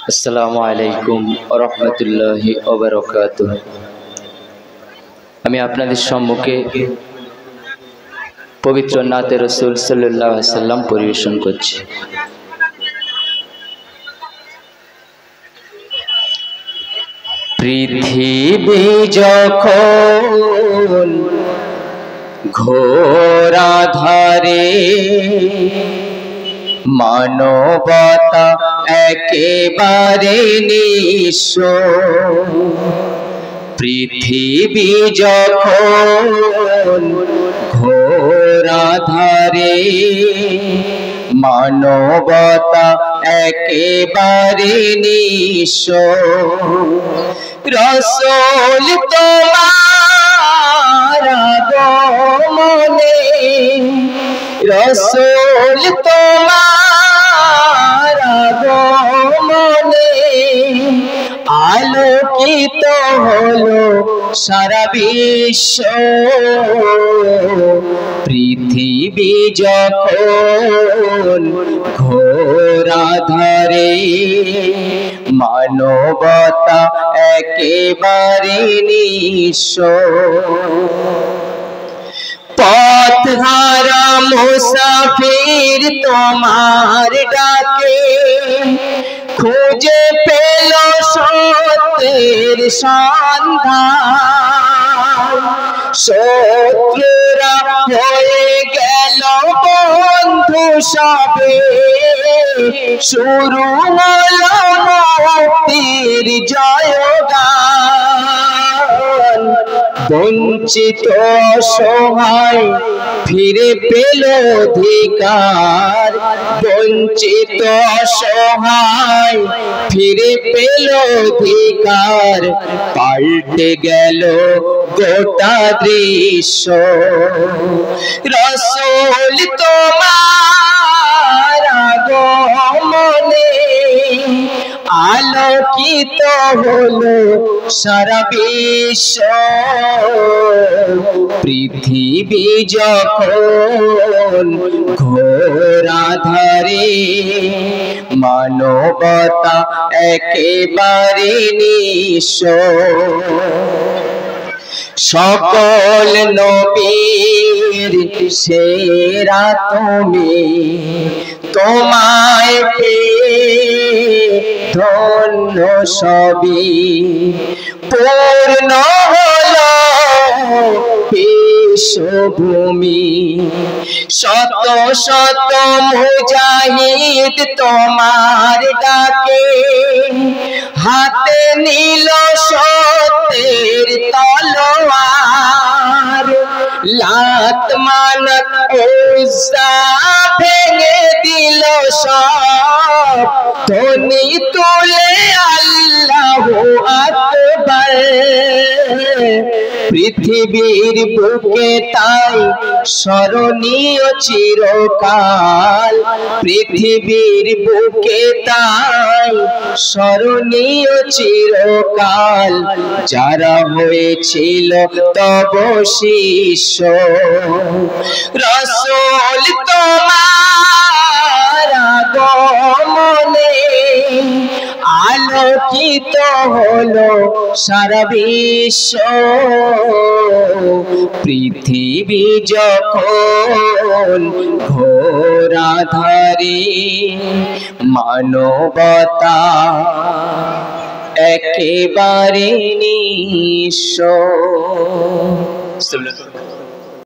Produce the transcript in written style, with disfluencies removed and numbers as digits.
আসসালামু আলাইকুম ওয়া রাহমাতুল্লাহি ওয়া বারাকাতুহু। আমি আপনাদের সম্মুখে পবিত্র নাতে রাসূল সাল্লাল্লাহু আলাইহি ওয়াসাল্লাম পরিবেশন করছি। পৃথিবী যখন ঘোর আঁধারে, মানবতা একেবারে নিঃস্ব। পৃথিবী যখন ঘোর আঁধারে, মানবতা একেবারে নিঃস্ব। রাসূল তোমার আগমনে, রাসূল তোমার আগমনে আলোকিত হলো সারা বিশ্ব। পৃথিবী যখন ঘোর আঁধারে, মানবতা একেবারে নিঃস্ব। পথহারা মুসাফির তোমার ডাকে খুঁজে পেল সত্যের সন্ধান। শত্রুরা হয়ে গেল বন্ধু সবে, শুরু হলো মুক্তির জয়গান। বঞ্চিত অসহায় ফিরে পেল অধিকার, বঞ্চিত অসহায় ফিরে পেল অধিকার। পাল্টে গেল গোটা দৃশ্য। রাসূল তোমার আগমনে আলোকিত হলো সারা বিশ্ব। পৃথিবী যখন ঘোর আঁধারে, মানবতা একেবারে নিঃস্ব। সকল নবীর সেরা তুমি, তোমায় পেয়ে ধন্য সবই। পূর্ণ হলো বিশ্বভূমি, শত শত মুজাহিদ তোমার ডাকে হাতে নিল সত্যের তলোয়ার। লাত মানত উজ্জা ভেঙে দিল সব, ধ্বনি তুলে আল্লাহু আকবার। পৃথিবীর বুকে তাই স্মরণীয় চিরকাল, পৃথিবীর বুকে তাই স্মরণীয় চিরকাল। যারা হয়েছিল তব শিষ্য। রাসূল তোমার আগমনে আলোকিত হলো সারা বিশ্ব। পৃথিবী যখন ঘোর আঁধারে, মানবতা একেবারে নিঃস্ব।